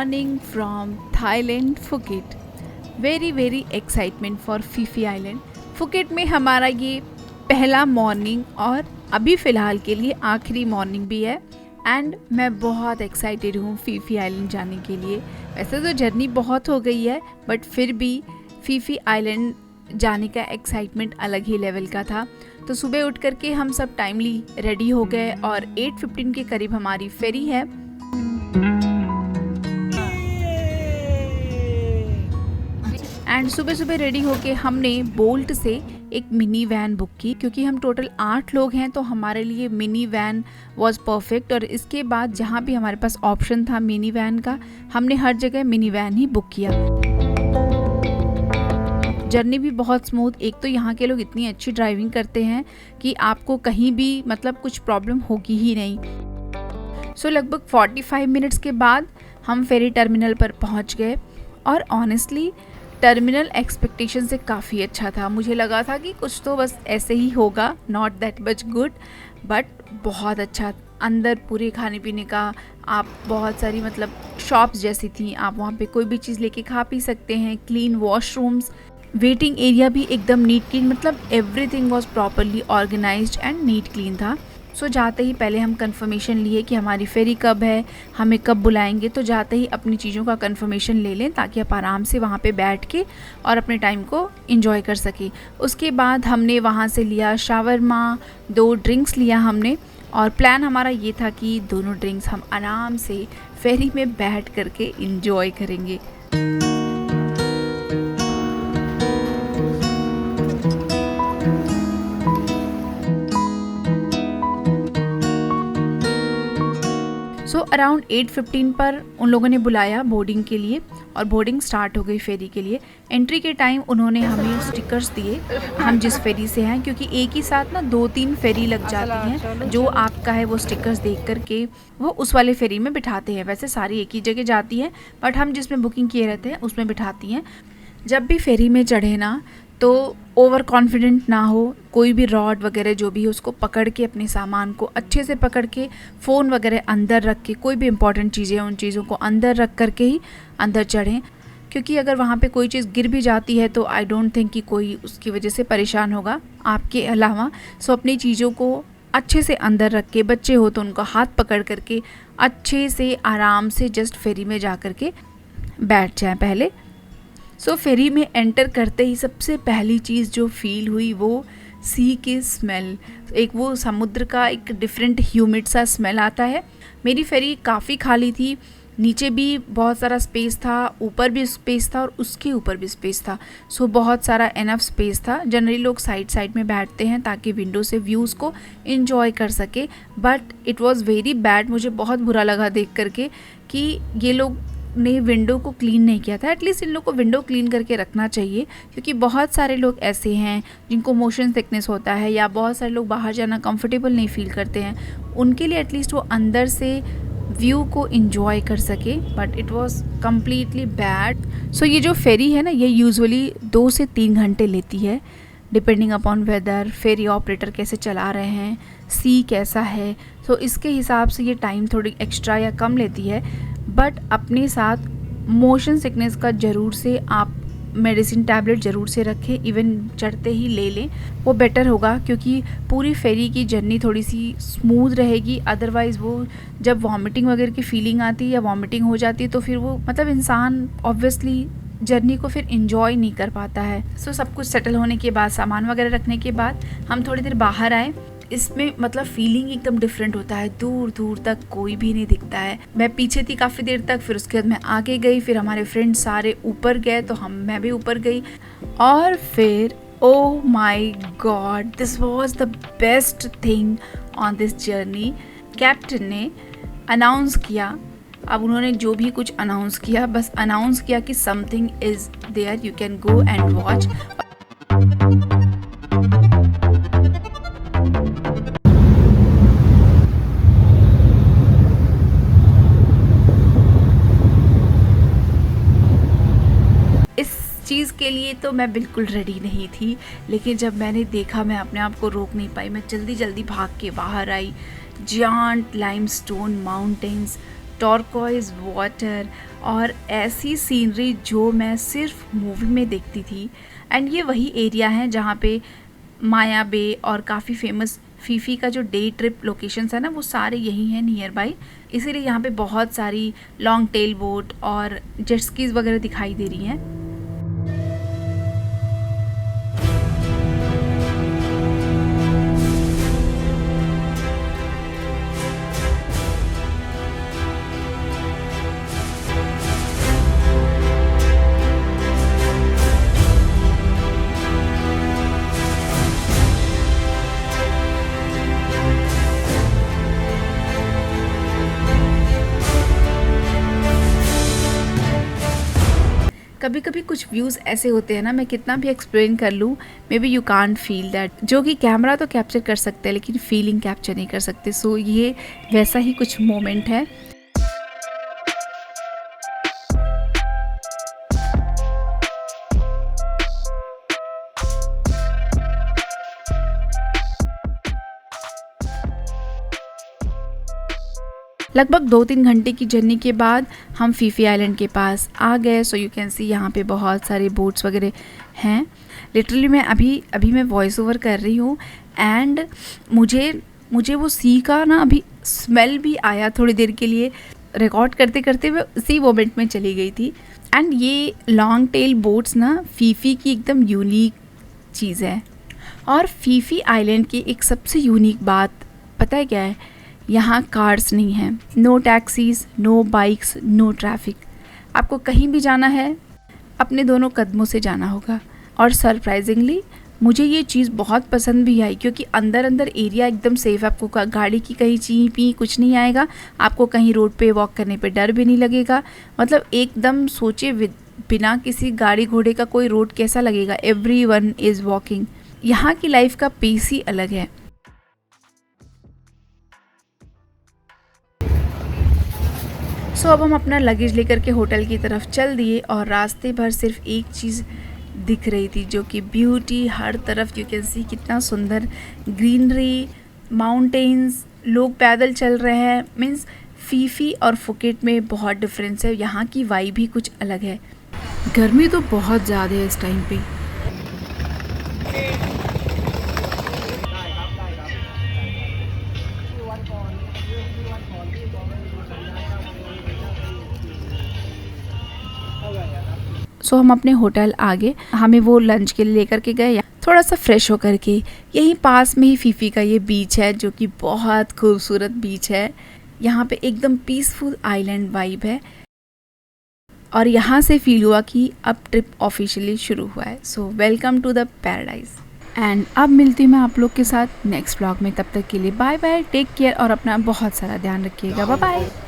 morning from Thailand, Phuket. Very excitement for Phi Phi island. Phuket में हमारा ये पहला मॉर्निंग और अभी फ़िलहाल के लिए आखिरी मॉर्निंग भी है। एंड मैं बहुत एक्साइटेड हूँ फीफी आइलैंड जाने के लिए। वैसे तो जर्नी बहुत हो गई है बट फिर भी फीफी आइलैंड जाने का एक्साइटमेंट अलग ही लेवल का था। तो सुबह उठ करके हम सब टाइमली रेडी हो गए और 8:15 के करीब हमारी फेरी है। एंड सुबह सुबह रेडी होके हमने बोल्ट से एक मिनी वैन बुक की, क्योंकि हम टोटल 8 लोग हैं तो हमारे लिए मिनी वैन वाज परफेक्ट। और इसके बाद जहाँ भी हमारे पास ऑप्शन था मिनी वैन का, हमने हर जगह मिनी वैन ही बुक किया। जर्नी भी बहुत स्मूथ। एक तो यहाँ के लोग इतनी अच्छी ड्राइविंग करते हैं कि आपको कहीं भी मतलब कुछ प्रॉब्लम होगी ही नहीं। सो लगभग 45 मिनट्स के बाद हम फेरी टर्मिनल पर पहुँच गए और ऑनेस्टली टर्मिनल एक्सपेक्टेशन से काफ़ी अच्छा था। मुझे लगा था कि कुछ तो बस ऐसे ही होगा, not that much good, but बहुत अच्छा। अंदर पूरे खाने पीने का आप बहुत सारी मतलब शॉप्स जैसी थी, आप वहाँ पे कोई भी चीज़ लेके खा पी सकते हैं। क्लीन वॉशरूम्स, वेटिंग एरिया भी एकदम नीट क्लीन, मतलब everything was properly organised and neat clean था। सो जाते ही पहले हम कंफर्मेशन लिए कि हमारी फेरी कब है, हमें कब बुलाएंगे। तो जाते ही अपनी चीज़ों का कंफर्मेशन ले लें ताकि आप आराम से वहाँ पे बैठ के और अपने टाइम को एंजॉय कर सकें। उसके बाद हमने वहाँ से लिया शावरमा, 2 ड्रिंक्स लिया हमने। और प्लान हमारा ये था कि दोनों ड्रिंक्स हम आराम से फेरी में बैठ करके एंजॉय करेंगे। सो अराउंड 8:15 पर उन लोगों ने बुलाया बोर्डिंग के लिए और बोर्डिंग स्टार्ट हो गई फेरी के लिए। एंट्री के टाइम उन्होंने हमें स्टिकर्स दिए, हम जिस फेरी से हैं, क्योंकि एक ही साथ ना 2-3 फेरी लग जाती हैं। जो आपका है वो स्टिकर्स देख करके वो उस वाले फेरी में बिठाते हैं। वैसे सारी एक ही जगह जाती हैं बट हम जिसमें बुकिंग किए रहते हैं उसमें बिठाती हैं। जब भी फेरी में चढ़े ना तो ओवर कॉन्फिडेंट ना हो, कोई भी रॉड वगैरह जो भी है उसको पकड़ के, अपने सामान को अच्छे से पकड़ के, फ़ोन वगैरह अंदर रख के, कोई भी इंपॉर्टेंट चीज़ें हैं उन चीज़ों को अंदर रख करके ही अंदर चढ़ें। क्योंकि अगर वहाँ पे कोई चीज़ गिर भी जाती है तो आई डोंट थिंक कि कोई उसकी वजह से परेशान होगा आपके अलावा। सो अपनी चीज़ों को अच्छे से अंदर रख के, बच्चे हो तो उनका हाथ पकड़ करके अच्छे से आराम से जस्ट फेरी में जा कर के बैठ जाएँ पहले। सो फेरी में एंटर करते ही सबसे पहली चीज़ जो फील हुई वो सी की स्मेल। एक वो समुद्र का एक डिफरेंट ह्यूमिड सा स्मेल आता है। मेरी फेरी काफ़ी खाली थी, नीचे भी बहुत सारा स्पेस था, ऊपर भी स्पेस था और उसके ऊपर भी स्पेस था। सो बहुत सारा एनफ स्पेस था। जनरली लोग साइड साइड में बैठते हैं ताकि विंडो से व्यूज़ को एंजॉय कर सके, but it was very bad. मुझे बहुत बुरा लगा देख करके कि ये लोग ने विंडो को क्लीन नहीं किया था। एटलीस्ट इन लोग को विंडो क्लीन करके रखना चाहिए, क्योंकि बहुत सारे लोग ऐसे हैं जिनको मोशन सिकनेस होता है या बहुत सारे लोग बाहर जाना कंफर्टेबल नहीं फील करते हैं। उनके लिए एटलीस्ट वो अंदर से व्यू को एंजॉय कर सके, but it was completely bad. So ये जो फेरी है ना, ये यूजुअली 2 से 3 घंटे लेती है, डिपेंडिंग अपॉन वेदर, फेरी ऑपरेटर कैसे चला रहे हैं, सी कैसा है। सो इसके हिसाब से ये टाइम थोड़ी एक्स्ट्रा या कम लेती है। बट अपने साथ मोशन सिकनेस का ज़रूर से आप मेडिसिन टैबलेट ज़रूर से रखें, इवन चढ़ते ही ले लें, वो बेटर होगा, क्योंकि पूरी फेरी की जर्नी थोड़ी सी स्मूथ रहेगी। अदरवाइज़ वो जब वॉमिटिंग वगैरह की फीलिंग आती है या वॉमिटिंग हो जाती है तो फिर वो मतलब इंसान ऑब्वियसली जर्नी को फिर इंजॉय नहीं कर पाता है। सो सब कुछ सेटल होने के बाद, सामान वगैरह रखने के बाद हम थोड़ी देर बाहर आए। इसमें मतलब फीलिंग एकदम डिफरेंट होता है, दूर दूर तक कोई भी नहीं दिखता है। मैं पीछे थी काफ़ी देर तक, फिर उसके बाद मैं आगे गई, फिर हमारे फ्रेंड्स सारे ऊपर गए तो मैं भी ऊपर गई। और फिर oh my God, this was the best thing on this journey. Captain ने अनाउंस किया, अब उन्होंने जो भी कुछ अनाउंस किया, बस अनाउंस किया कि something is there, you can go and watch. चीज़ के लिए तो मैं बिल्कुल रेडी नहीं थी, लेकिन जब मैंने देखा मैं अपने आप को रोक नहीं पाई। मैं जल्दी जल्दी भाग के बाहर आई। जायंट लाइमस्टोन माउंटेन्स, टॉर्कोइज वाटर और ऐसी सीनरी जो मैं सिर्फ मूवी में देखती थी। एंड ये वही एरिया है जहाँ पे माया बे और काफ़ी फेमस फीफी का जो डे ट्रिप लोकेशंस है ना, वो सारे यही हैं नियर बाई। इसीलिए यहाँ पे बहुत सारी लॉन्ग टेल बोट और जेट स्कीज वगैरह दिखाई दे रही हैं। कभी कभी कुछ व्यूज़ ऐसे होते हैं ना, मैं कितना भी एक्सप्लेन कर लूँ, may be you can't feel that, जो कि कैमरा तो कैप्चर कर सकते हैं लेकिन फीलिंग कैप्चर नहीं कर सकते। सो ये वैसा ही कुछ मोमेंट है। लगभग 2-3 घंटे की जर्नी के बाद हम फीफी आइलैंड के पास आ गए। सो यू कैन सी यहाँ पे बहुत सारे बोट्स वगैरह हैं। लिटरली मैं अभी मैं वॉइस ओवर कर रही हूँ एंड मुझे वो सी का ना अभी स्मेल भी आया थोड़ी देर के लिए। रिकॉर्ड करते करते मैं उसी मोमेंट में चली गई थी। एंड ये लॉन्ग टेल बोट्स ना फीफी की एकदम यूनिक चीज़ है। और फीफी आइलैंड की एक सबसे यूनिक बात पता है क्या है? यहाँ कार्स नहीं हैं, no taxis, no bikes, no traffic. आपको कहीं भी जाना है अपने दोनों कदमों से जाना होगा। और सरप्राइजिंगली मुझे ये चीज़ बहुत पसंद भी आई, क्योंकि अंदर एरिया एकदम सेफ़। आपको गाड़ी की कहीं ची पी कुछ नहीं आएगा, आपको कहीं रोड पे वॉक करने पे डर भी नहीं लगेगा। मतलब एकदम सोचे बिना किसी गाड़ी घोड़े का कोई रोड कैसा लगेगा। Everyone is walking. यहाँ की लाइफ का पेस ही अलग है। सो अब हम अपना लगेज लेकर के होटल की तरफ चल दिए और रास्ते भर सिर्फ एक चीज़ दिख रही थी, जो कि ब्यूटी। हर तरफ यू कैन सी कितना सुंदर ग्रीनरी, माउंटेन्स, लोग पैदल चल रहे हैं। मीन्स फीफी और फुकेट में बहुत डिफरेंस है। यहाँ की वाइब भी कुछ अलग है। गर्मी तो बहुत ज़्यादा है इस टाइम पे। सो हम अपने होटल आ गए। हमें वो लंच के लिए लेकर के गए, थोड़ा सा फ्रेश होकर के। यहीं पास में ही फीफी का ये बीच है, जो कि बहुत खूबसूरत बीच है। यहाँ पे एकदम पीसफुल आइलैंड वाइब है और यहाँ से फील हुआ कि अब ट्रिप ऑफिशियली शुरू हुआ है। So welcome to the paradise. And अब मिलती हूँ मैं आप लोग के साथ नेक्स्ट व्लॉग में। तब तक के लिए बाय बाय, टेक केयर और अपना बहुत सारा ध्यान रखिएगा। Bye bye.